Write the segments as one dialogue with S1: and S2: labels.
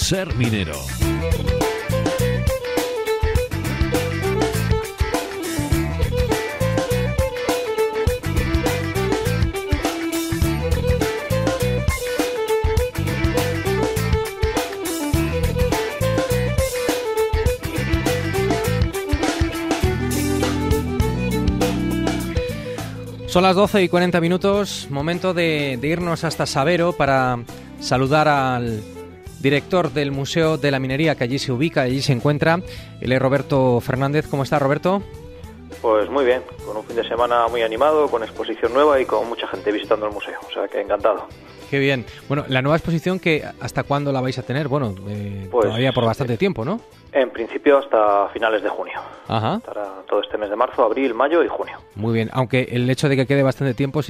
S1: Ser minero.
S2: Son las 12:40, momento de irnos hasta Sabero para saludar al director del Museo de la Minería, que allí se ubica, allí se encuentra. Él es Roberto Fernández. ¿Cómo está, Roberto?
S3: Pues muy bien, con un fin de semana muy animado, con exposición nueva y con mucha gente visitando el museo, o sea que encantado.
S2: Qué bien. Bueno, la nueva exposición, ¿hasta cuándo la vais a tener? Bueno,
S3: pues,
S2: todavía por bastante tiempo, ¿no?
S3: En principio hasta finales de junio.
S2: Ajá.
S3: Estará todo este mes de marzo, abril, mayo y junio.
S2: Muy bien, aunque el hecho de que quede bastante tiempo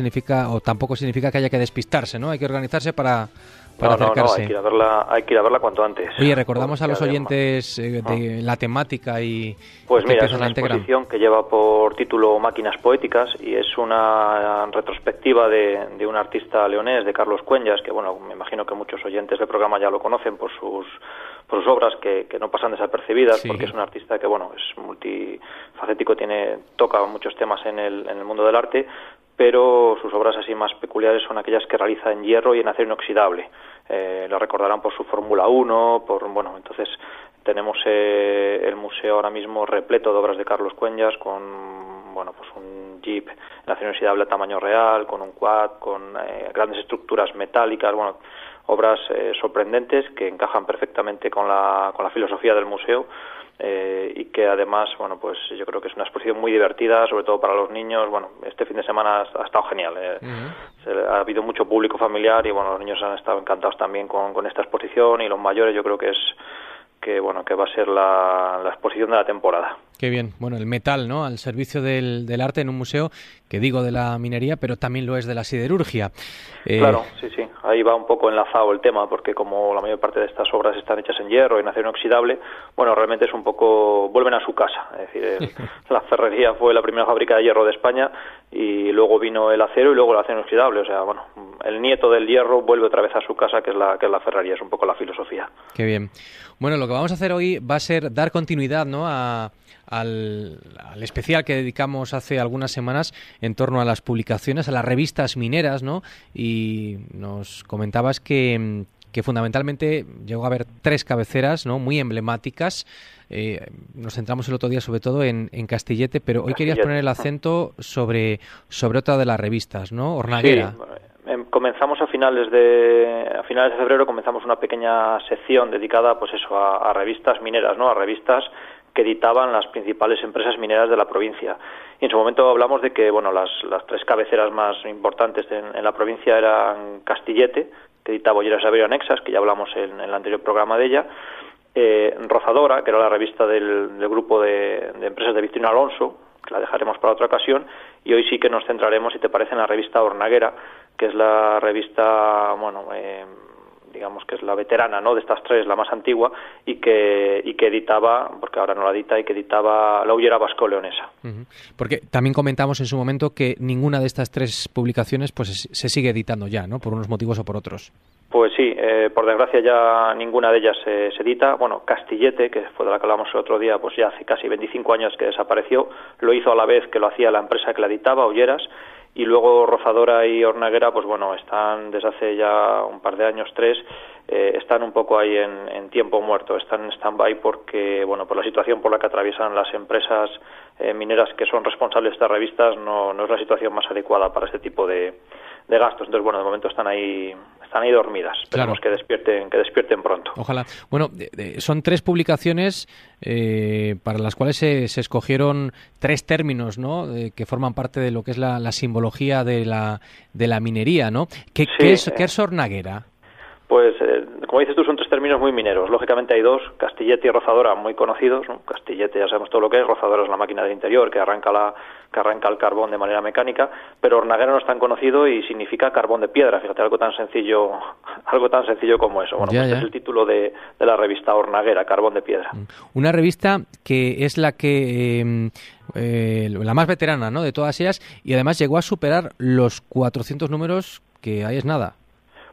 S2: tampoco significa que haya que despistarse, ¿no? Hay que organizarse para acercarse.
S3: No, hay que ir a verla cuanto antes.
S2: Oye, recordamos a los oyentes de la temática y...
S3: Pues mira, es una exposición que lleva por título Máquinas Poéticas y es una retrospectiva de un artista leonés, de Carlos Cuenyas, que bueno, me imagino que muchos oyentes del programa ya lo conocen por sus obras que no pasan desapercibidas, sí. Porque es un artista que bueno, es multifacético, toca muchos temas en el mundo del arte, pero sus obras así más peculiares son aquellas que realiza en hierro y en acero inoxidable. Lo recordarán por su Fórmula 1, entonces tenemos el museo ahora mismo repleto de obras de Carlos Cuenyas con un jeep en acero inoxidable a tamaño real, con un quad, con grandes estructuras metálicas, obras sorprendentes que encajan perfectamente con la filosofía del museo. Y que además, yo creo que es una exposición muy divertida, sobre todo para los niños. Este fin de semana ha estado genial. Ha habido mucho público familiar y los niños han estado encantados también con esta exposición, y los mayores yo creo que va a ser la exposición de la temporada.
S2: Qué bien. Bueno, el metal, ¿no? Al servicio del arte en un museo, que digo de la minería, pero también lo es de la siderurgia.
S3: Claro, sí. Ahí va un poco enlazado el tema, porque como la mayor parte de estas obras están hechas en hierro y en acero inoxidable, realmente es un poco... vuelven a su casa. Es decir, la ferrería fue la primera fábrica de hierro de España y luego vino el acero y luego el acero inoxidable. O sea, el nieto del hierro vuelve otra vez a su casa, que es la ferrería. Es un poco la filosofía.
S2: Qué bien. Bueno, lo que vamos a hacer hoy va a ser dar continuidad, ¿no?, al especial que dedicamos hace algunas semanas en torno a las publicaciones, a las revistas mineras, ¿no? Y nos comentabas que fundamentalmente llegó a haber 3 cabeceras, ¿no?, muy emblemáticas. Nos centramos el otro día sobre todo en Castillete, pero hoy querías poner el acento sobre otra de las revistas, ¿no? Hornaguera.
S3: Sí. Comenzamos a finales de febrero, comenzamos una pequeña sección dedicada a revistas mineras, ¿no? A revistas que editaban las principales empresas mineras de la provincia. Y en su momento hablamos de que las 3 cabeceras más importantes en la provincia eran Castillete, que editaba Olleras Sabero Anexas, que ya hablamos en el anterior programa de ella, Rozadora, que era la revista del grupo de empresas de Victorino Alonso, que la dejaremos para otra ocasión, y hoy sí que nos centraremos, si te parece, en la revista Hornaguera, que es la revista, digamos que es la veterana, ¿no?, de estas 3, la más antigua, y que editaba, porque ahora no la edita, y que editaba la Hullera vasco-leonesa.
S2: Uh-huh. Porque también comentamos en su momento que ninguna de estas 3 publicaciones pues se sigue editando ya, ¿no?, por unos motivos o por otros.
S3: Pues sí, por desgracia ya ninguna de ellas se edita. Castillete, que fue de la que hablamos el otro día, pues ya hace casi 25 años que desapareció, lo hizo a la vez que lo hacía la empresa que la editaba, Olleras, y luego Rozadora y Hornaguera, están desde hace ya un par de años, 3, están un poco ahí en tiempo muerto, están en stand-by porque, por la situación por la que atraviesan las empresas mineras que son responsables de estas revistas, no es la situación más adecuada para este tipo de gastos. Entonces, de momento están ahí dormidas. Esperemos que despierten pronto.
S2: Ojalá. Son 3 publicaciones para las cuales se escogieron 3 términos, ¿no?, que forman parte de lo que es la simbología de la minería, ¿no? ¿Qué es Hornaguera?
S3: Pues, como dices tú, son 3 términos muy mineros. Lógicamente hay 2, Castillete y Rozadora, muy conocidos, ¿no? Castillete ya sabemos todo lo que es, Rozadora es la máquina del interior que arranca el carbón de manera mecánica, pero Hornaguera no es tan conocido y significa carbón de piedra. Fíjate, algo tan sencillo como eso. Este es el título de la revista Hornaguera, carbón de piedra.
S2: Una revista que es la que la más veterana, ¿no?, de todas ellas, y además llegó a superar los 400 números, que ahí es nada.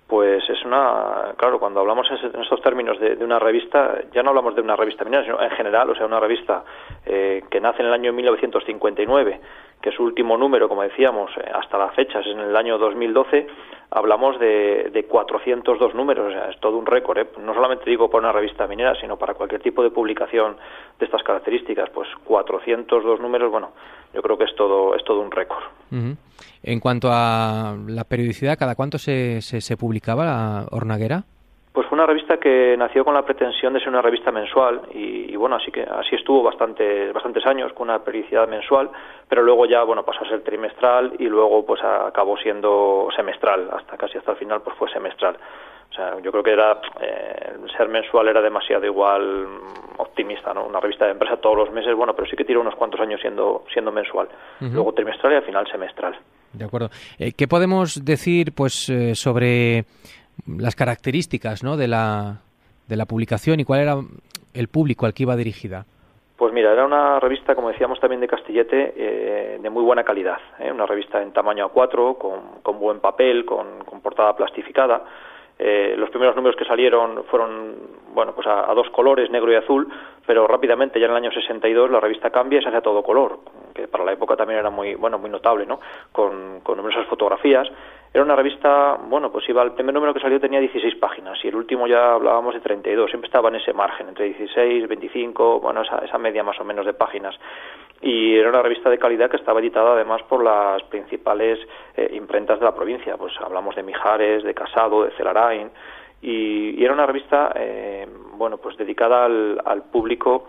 S3: Pues es claro, cuando hablamos en estos términos de una revista, ya no hablamos de una revista minera, sino en general, o sea, una revista que nace en el año 1959, que su último número, como decíamos, hasta la fecha es en el año 2012, hablamos de 402 números, o sea, es todo un récord, ¿eh? No solamente digo para una revista minera, sino para cualquier tipo de publicación de estas características, pues 402 números, bueno, yo creo que es todo un récord.
S2: Uh-huh. En cuanto a la periodicidad, ¿cada cuánto se publicaba la Hornaguera?
S3: Pues fue una revista que nació con la pretensión de ser una revista mensual y bueno, así estuvo bastantes años con una periodicidad mensual, pero luego ya pasó a ser trimestral y luego pues acabó siendo semestral, casi hasta el final pues fue semestral. O sea, yo creo que ser mensual era demasiado igual optimista, ¿no? Una revista de empresa todos los meses, pero sí que tiró unos cuantos años siendo mensual, uh-huh. Luego trimestral y al final semestral.
S2: De acuerdo. ¿Qué podemos decir pues sobre las características, ¿no?, de la publicación y cuál era el público al que iba dirigida?
S3: Pues mira, era una revista, como decíamos también de Castillete, de muy buena calidad, una revista en tamaño A4, con buen papel, con portada plastificada. Los primeros números que salieron fueron pues a dos colores, negro y azul, pero rápidamente ya en el año 62 la revista cambia y se hace a todo color, que para la época también era muy notable, ¿no? Con numerosas fotografías. Era una revista, pues el primer número que salió tenía 16 páginas y el último ya hablábamos de 32, siempre estaba en ese margen, entre 16, 25, esa media más o menos de páginas. Y era una revista de calidad que estaba editada además por las principales imprentas de la provincia, pues hablamos de Mijares, de Casado, de Celarain, y era una revista pues dedicada al público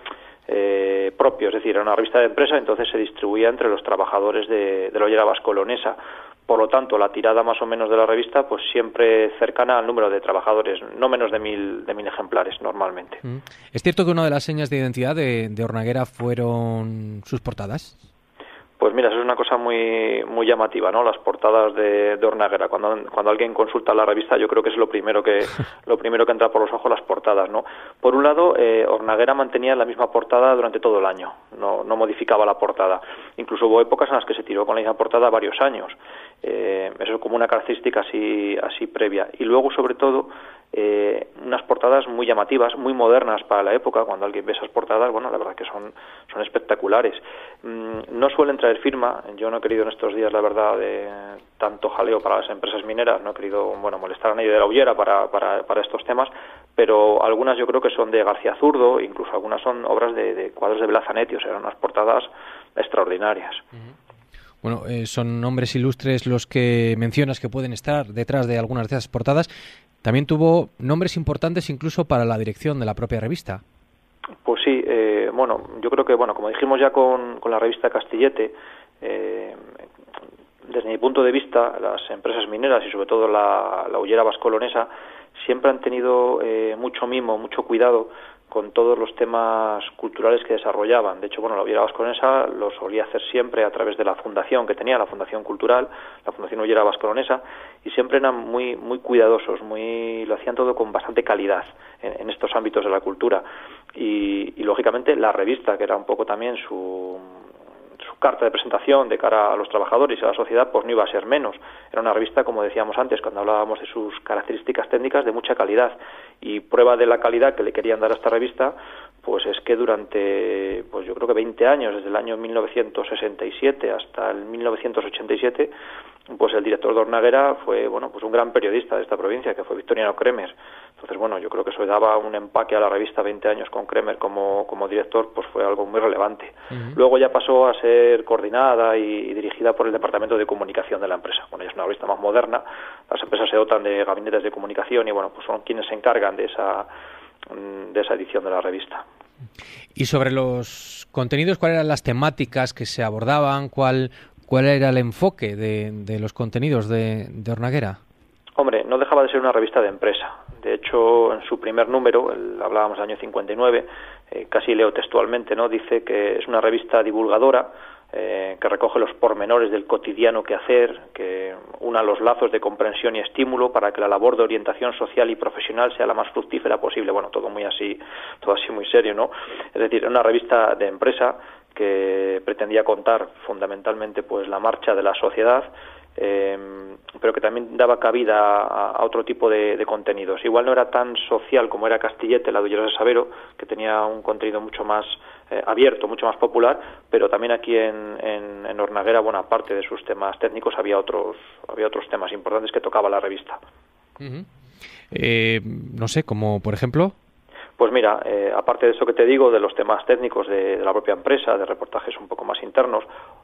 S3: propio, es decir, era una revista de empresa, entonces se distribuía entre los trabajadores de la Ollera Vasco-Leonesa. Por lo tanto, la tirada más o menos de la revista, pues siempre cercana al número de trabajadores, no menos de 1.000 ejemplares normalmente.
S2: ¿Es cierto que una de las señas de identidad de Hornaguera fueron sus portadas?
S3: Pues mira, eso es una cosa muy llamativa, ¿no? Las portadas de Hornaguera. Cuando alguien consulta la revista, yo creo que es lo primero que entra por los ojos, las portadas, ¿no? Por un lado, Hornaguera mantenía la misma portada durante todo el año, no modificaba la portada. Incluso hubo épocas en las que se tiró con la misma portada varios años. Eso es como una característica así previa. Y luego, sobre todo, unas portadas muy llamativas, muy modernas para la época. Cuando alguien ve esas portadas, la verdad que son espectaculares. No suelen traer firma. Yo no he querido en estos días, la verdad, de tanto jaleo para las empresas mineras, no he querido molestar a nadie de la Ollera para estos temas, pero algunas yo creo que son de García Zurdo, incluso algunas son obras de cuadros de Blazanetti, o sea, eran unas portadas extraordinarias.
S2: Uh-huh. Bueno, son nombres ilustres los que mencionas que pueden estar detrás de algunas de esas portadas. También tuvo nombres importantes incluso para la dirección de la propia revista.
S3: Pues sí, yo creo que, como dijimos ya con la revista Castillete, desde mi punto de vista, las empresas mineras y sobre todo la Ollera Vasco-Leonesa siempre han tenido mucho mimo, mucho cuidado con todos los temas culturales que desarrollaban. De hecho, la Ollera Vasco-Leonesa lo solía hacer siempre a través de la fundación que tenía, la Fundación Cultural, la Fundación Ollera Vasco-Leonesa, y siempre eran muy cuidadosos, lo hacían todo con bastante calidad en estos ámbitos de la cultura. Y lógicamente la revista, que era un poco también su carta de presentación de cara a los trabajadores y a la sociedad, pues no iba a ser menos. Era una revista, como decíamos antes, cuando hablábamos de sus características técnicas, de mucha calidad. Y prueba de la calidad que le querían dar a esta revista, pues es que durante, yo creo que 20 años, desde el año 1967 hasta el 1987, pues el director de Hornaguera fue, un gran periodista de esta provincia, que fue Victoriano Kremer. Entonces, yo creo que eso daba un empaque a la revista. 20 años con Kremer como director, pues fue algo muy relevante. Uh-huh. Luego ya pasó a ser coordinada y dirigida por el Departamento de Comunicación de la empresa. Ya es una revista más moderna, las empresas se dotan de gabinetes de comunicación y, pues son quienes se encargan de esa edición de la revista.
S2: Y sobre los contenidos, ¿cuáles eran las temáticas que se abordaban? ¿Cuál era el enfoque de los contenidos de Hornaguera?
S3: Hombre, no dejaba de ser una revista de empresa. De hecho, en su primer número, hablábamos del año 59, casi leo textualmente, ¿no? Dice que es una revista divulgadora, que recoge los pormenores del cotidiano quehacer, que una los lazos de comprensión y estímulo para que la labor de orientación social y profesional sea la más fructífera posible. Todo así muy serio, ¿no? Es decir, una revista de empresa que pretendía contar fundamentalmente pues la marcha de la sociedad, pero que también daba cabida a otro tipo de contenidos. Igual no era tan social como era Castillete, la de Ulleras de Sabero, que tenía un contenido mucho más abierto, mucho más popular, pero también aquí en Ornaguera, bueno, aparte de sus temas técnicos, había otros temas importantes que tocaba la revista.
S2: Uh-huh. No sé, como por ejemplo...
S3: Pues mira, aparte de eso que te digo, de los temas técnicos de la propia empresa, de reportajes un poco más internos,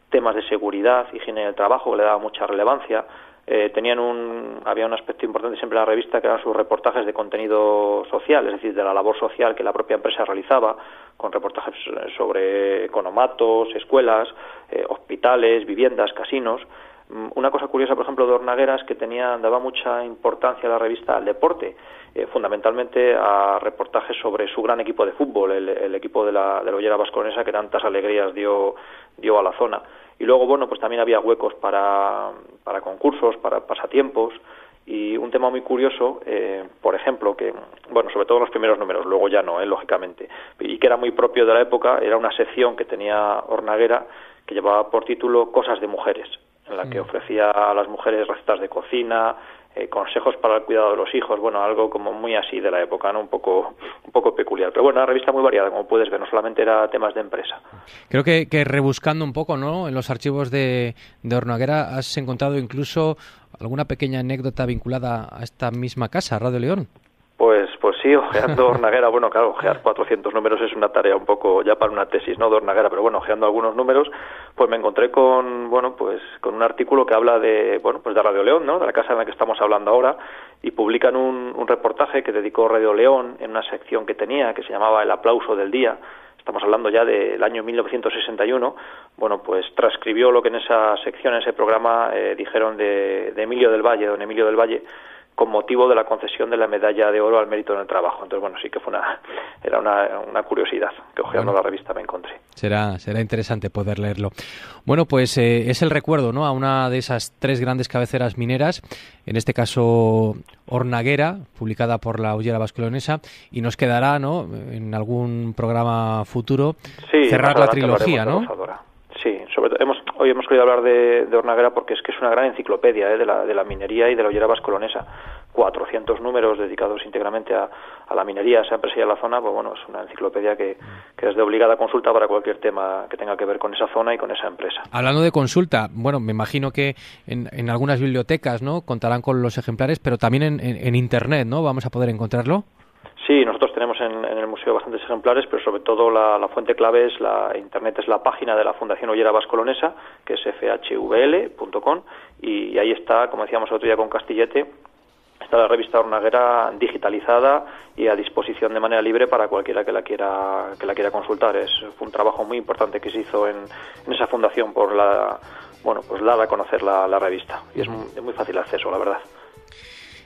S3: temas de seguridad, higiene del trabajo, que le daba mucha relevancia. Había un aspecto importante siempre en la revista, que eran sus reportajes de contenido social, es decir, de la labor social que la propia empresa realizaba, con reportajes sobre economatos, escuelas, hospitales, viviendas, casinos. Una cosa curiosa, por ejemplo, de Ornaguera es que daba mucha importancia a la revista al deporte, fundamentalmente a reportajes sobre su gran equipo de fútbol, el equipo de la Ollera Vasconesa, que tantas alegrías dio a la zona. Y luego, bueno, pues también había huecos para concursos, para pasatiempos, y un tema muy curioso, por ejemplo, que, bueno, sobre todo en los primeros números, luego ya no, lógicamente, y que era muy propio de la época, era una sección que tenía Ornaguera que llevaba por título Cosas de mujeres, en la que ofrecía a las mujeres recetas de cocina, consejos para el cuidado de los hijos, bueno, algo como muy así de la época, ¿no? Un poco peculiar. Pero bueno, una revista muy variada, como puedes ver, no solamente era temas de empresa.
S2: Creo que rebuscando un poco, ¿no?, en los archivos de Ornaguera has encontrado incluso alguna pequeña anécdota vinculada a esta misma casa, Radio León.
S3: Pues sí, ojeando Ornaguera, bueno, claro, ojear 400 números es una tarea un poco ya para una tesis, ¿no?, de Ornaguera, pero bueno, ojeando algunos números, pues me encontré con un artículo que habla de Radio León, ¿no?, de la casa en la que estamos hablando ahora, y publican un reportaje que dedicó Radio León en una sección que tenía, que se llamaba El aplauso del día. Estamos hablando ya del año 1961, bueno, pues transcribió lo que en esa sección, en ese programa, dijeron de Emilio del Valle, don Emilio del Valle, con motivo de la concesión de la medalla de oro al mérito en el trabajo. Entonces, bueno, sí que era una curiosidad que ojeando la revista me encontré.
S2: Será interesante poder leerlo. Bueno, pues es el recuerdo, ¿no?, a una de esas 3 grandes cabeceras mineras, en este caso Ornaguera, publicada por la Ollera Vasconesa, y nos quedará, ¿no?, en algún programa futuro, cerrar la trilogía, ¿no?
S3: Sí, sobre todo hoy hemos querido hablar de Ornaguera porque es que es una gran enciclopedia de la minería y de la Ollera Vasconesa. 400 números dedicados íntegramente a la minería, a esa empresa y a la zona, pues bueno, es una enciclopedia que es de obligada consulta para cualquier tema que tenga que ver con esa zona y con esa empresa.
S2: Hablando de consulta, bueno, me imagino que en algunas bibliotecas, ¿no?, contarán con los ejemplares, pero también en Internet, ¿no?, vamos a poder encontrarlo.
S3: Sí, nosotros tenemos en el museo bastantes ejemplares, pero sobre todo la fuente clave es Internet, es la página de la Fundación Ollera Vasconesa, que es fhvl.com, y ahí está, como decíamos el otro día con Castillete, está la revista Ornaguera digitalizada y a disposición de manera libre para cualquiera que la quiera consultar. Fue un trabajo muy importante que se hizo en esa fundación por dar a conocer la revista, y es muy fácil acceso, la verdad.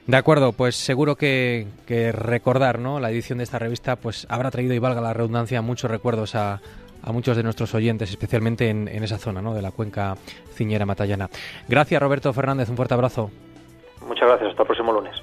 S2: De acuerdo, pues seguro que recordar, ¿no?, la edición de esta revista pues habrá traído, y valga la redundancia, muchos recuerdos a muchos de nuestros oyentes, especialmente en esa zona, ¿no?, de la cuenca ciñera matallana. Gracias, Roberto Fernández, un fuerte abrazo.
S3: Muchas gracias, hasta el próximo lunes.